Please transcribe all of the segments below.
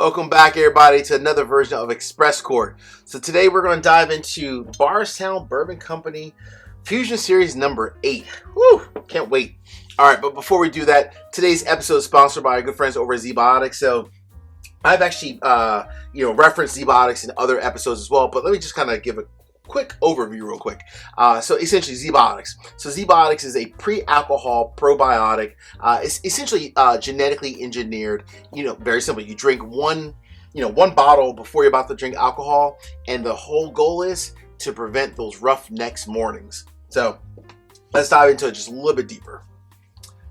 Welcome back, everybody, to another version of Express Court. So today we're going to dive into Bardstown Bourbon Company Fusion Series number 8. Woo! Can't wait. All right, but before we do that, today's episode is sponsored by our good friends over at ZBiotics. So I've actually, referenced ZBiotics in other episodes as well, but let me just kind of give a quick overview real quick. So essentially ZBiotics. So ZBiotics is a pre-alcohol probiotic. It's essentially genetically engineered. Very simple. You drink one bottle before you're about to drink alcohol, and the whole goal is to prevent those rough next mornings. So let's dive into it just a little bit deeper.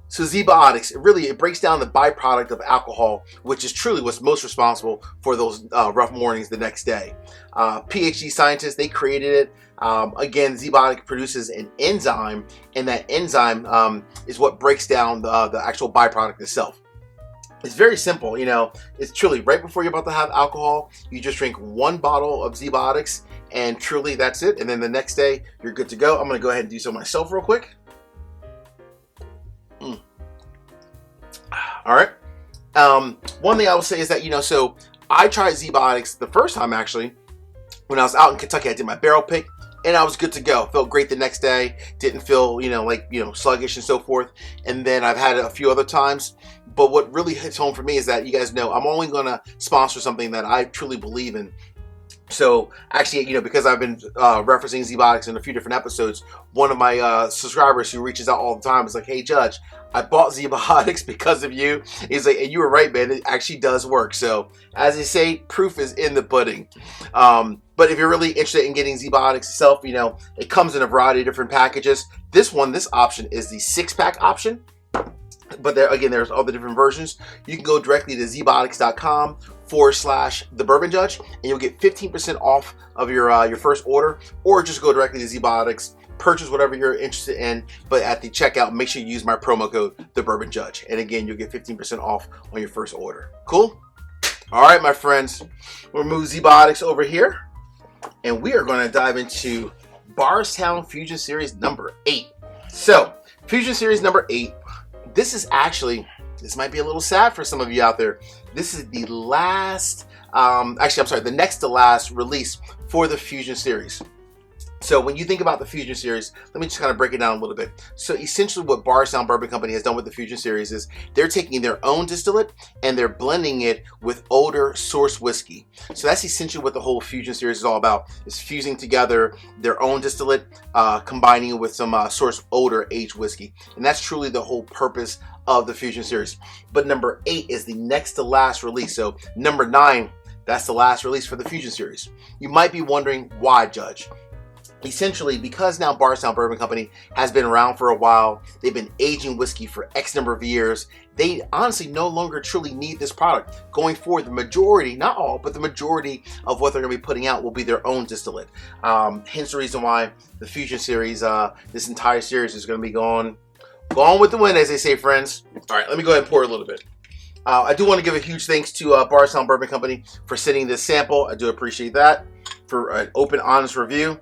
So ZBiotics, it breaks down the byproduct of alcohol, which is truly what's most responsible for those rough mornings the next day. PhD scientists, they created it. Again, ZBiotics produces an enzyme, and that enzyme is what breaks down the actual byproduct itself. It's very simple, it's truly right before you're about to have alcohol, you just drink one bottle of ZBiotics, and truly that's it. And then the next day, you're good to go. I'm going to go ahead and do so myself real quick. All right. One thing I will say is that, so I tried ZBiotics the first time, actually, when I was out in Kentucky. I did my barrel pick, and I was good to go. Felt great the next day. Didn't feel, sluggish and so forth. And then I've had it a few other times. But what really hits home for me is that you guys know I'm only going to sponsor something that I truly believe in. So actually, because I've been referencing ZBiotics in a few different episodes, one of my subscribers who reaches out all the time is like, "Hey, Judge, I bought ZBiotics because of you." He's like, "And you were right, man. It actually does work." So as they say, proof is in the pudding. But if you're really interested in getting ZBiotics itself, it comes in a variety of different packages. This option is the 6-pack option. But there's all the different versions. You can go directly to zbiotics.com/thebourbonjudge, and you'll get 15% off of your first order, or just go directly to ZBiotics, purchase whatever you're interested in, but at the checkout, make sure you use my promo code thebourbonjudge, and again, you'll get 15% off on your first order. Cool? All right, my friends, we'll move ZBiotics over here, and we are going to dive into Bardstown Fusion Series number 8. So, Fusion Series number 8. This might be a little sad for some of you out there. This is the last, the next to last release for the Fusion Series. So when you think about the Fusion Series, let me just kind of break it down a little bit. So essentially what Bardstown Bourbon Company has done with the Fusion Series is they're taking their own distillate and they're blending it with older source whiskey. So that's essentially what the whole Fusion Series is all about, is fusing together their own distillate, combining it with some source older aged whiskey. And that's truly the whole purpose of the Fusion Series. But number 8 is the next to last release. So number 9, that's the last release for the Fusion Series. You might be wondering, why, Judge? Essentially, because now Bardstown Bourbon Company has been around for a while, they've been aging whiskey for X number of years, they honestly no longer truly need this product. Going forward, the majority, not all, but the majority of what they're going to be putting out will be their own distillate. Hence the reason why the Fusion Series, this entire series is going to be going with the wind, as they say, friends. All right, let me go ahead and pour a little bit. I do want to give a huge thanks to Bardstown Bourbon Company for sending this sample. I do appreciate that, for an open, honest review.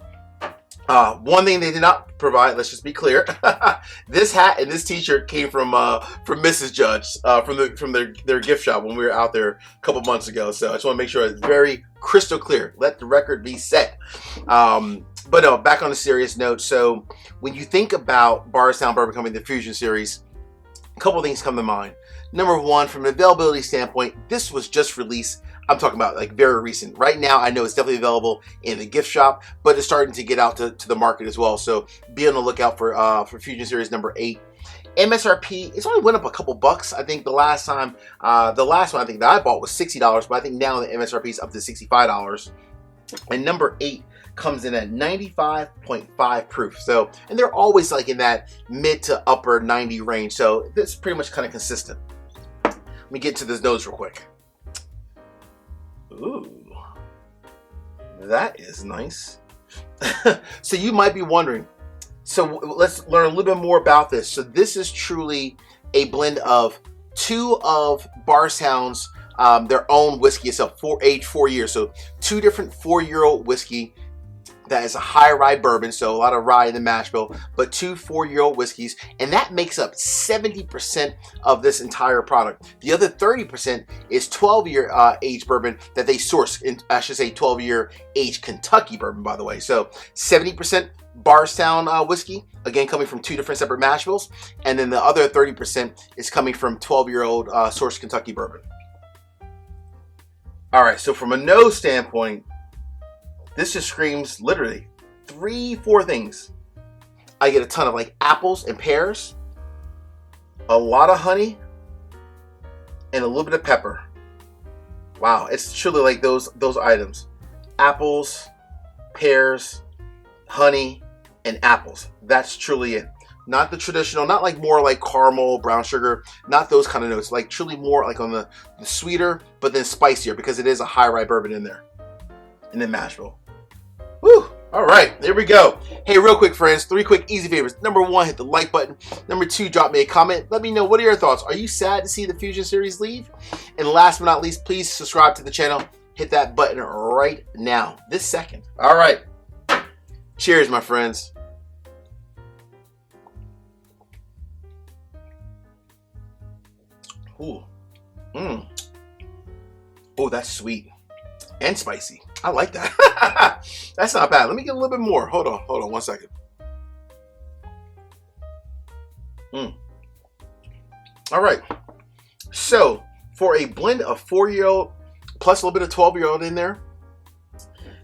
One thing they did not provide, let's just be clear, this hat and this t-shirt came from Mrs. Judge, from their gift shop when we were out there a couple months ago. So I just want to make sure it's very crystal clear. Let the record be set. But no, back on a serious note. So when you think about Bardstown Bourbon Company, the Fusion Series, a couple things come to mind. Number one, from an availability standpoint, this was just released. I'm talking about like very recent. Right now, I know it's definitely available in the gift shop, but it's starting to get out to the market as well. So be on the lookout for Fusion Series number 8. MSRP, it's only went up a couple bucks. I think the last one I think that I bought was $60, but I think now the MSRP is up to $65. And number 8 comes in at 95.5 proof. So, and they're always like in that mid to upper 90 range. So that's pretty much kind of consistent. Let me get to this nose real quick. Ooh, that is nice. So you might be wondering, so let's learn a little bit more about this. So this is truly a blend of 2 of Bardstown's their own whiskey itself, aged 4 years. So 2 different 4-year-old whiskey that is a high rye bourbon, so a lot of rye in the mash bill, but 2 4-year-old whiskeys, and that makes up 70% of this entire product. The other 30% is 12-year aged bourbon that they source, in, I should say 12-year aged Kentucky bourbon, by the way. So 70% Bardstown whiskey, again coming from 2 different separate mash bills, and then the other 30% is coming from 12-year-old sourced Kentucky bourbon. All right, so from a nose standpoint, this just screams literally 3-4 things. I get a ton of like apples and pears, a lot of honey, and a little bit of pepper. Wow, it's truly like those items. Apples, pears, honey, and apples. That's truly it. Not the traditional, not like more like caramel, brown sugar, not those kind of notes. Like truly more like on the sweeter, but then spicier, because it is a high rye bourbon in there. And then mash bill. Woo! All right, there we go. Hey, real quick, friends, 3 quick, easy favors. Number 1, hit the like button. Number 2, drop me a comment. Let me know, what are your thoughts? Are you sad to see the Fusion series leave? And last but not least, please subscribe to the channel. Hit that button right now, this second. All right. Cheers, my friends. Ooh. Oh, that's sweet and spicy. I like that. That's not bad. Let me get a little bit more. Hold on 1 second. All right. So for a blend of 4-year-old plus a little bit of 12-year-old in there,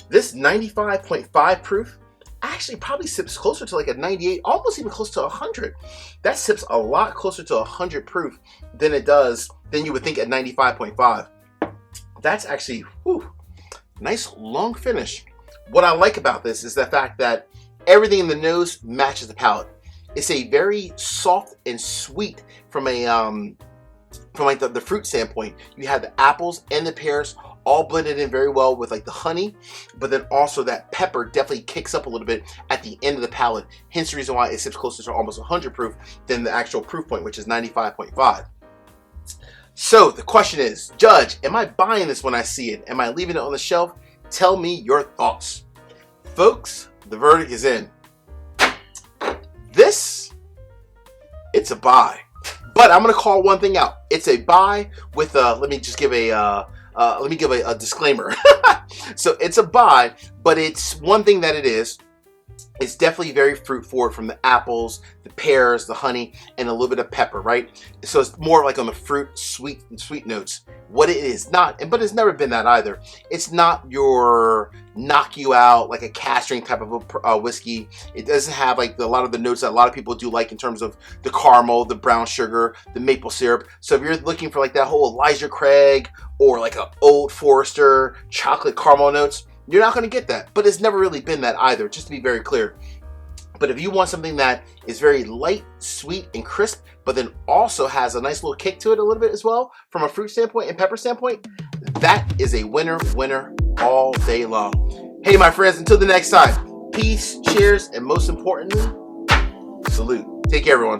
this 95.5 proof actually probably sips closer to like a 98, almost even close to 100. That sips a lot closer to 100 proof than it does, than you would think at 95.5. That's actually, whew, nice long finish. What I like about this is the fact that everything in the nose matches the palate. It's a very soft and sweet from like the fruit standpoint. You have the apples and the pears all blended in very well with like the honey, but then also that pepper definitely kicks up a little bit at the end of the palate. Hence the reason why it sips closer to almost 100 proof than the actual proof point, which is 95.5. So the question is, Judge, am I buying this when I see it? Am I leaving it on the shelf? Tell me your thoughts. Folks, the verdict is in. This, it's a buy. But I'm gonna call one thing out. It's a buy with a, let me give a disclaimer. So it's a buy, but it's one thing that it is. It's definitely very fruit forward from the apples, the pears, the honey, and a little bit of pepper, right? So it's more like on the fruit, sweet notes. What it is not, but it's never been that either. It's not your knock you out like a cask strength type of a whiskey. It doesn't have like a lot of the notes that a lot of people do like in terms of the caramel, the brown sugar, the maple syrup. So if you're looking for like that whole Elijah Craig or like a Old Forester chocolate caramel notes, you're not going to get that. But it's never really been that either, just to be very clear. But if you want something that is very light, sweet, and crisp, but then also has a nice little kick to it a little bit as well, from a fruit standpoint and pepper standpoint, that is a winner all day long. Hey, my friends, until the next time, peace, cheers, and most importantly, salute. Take care, everyone.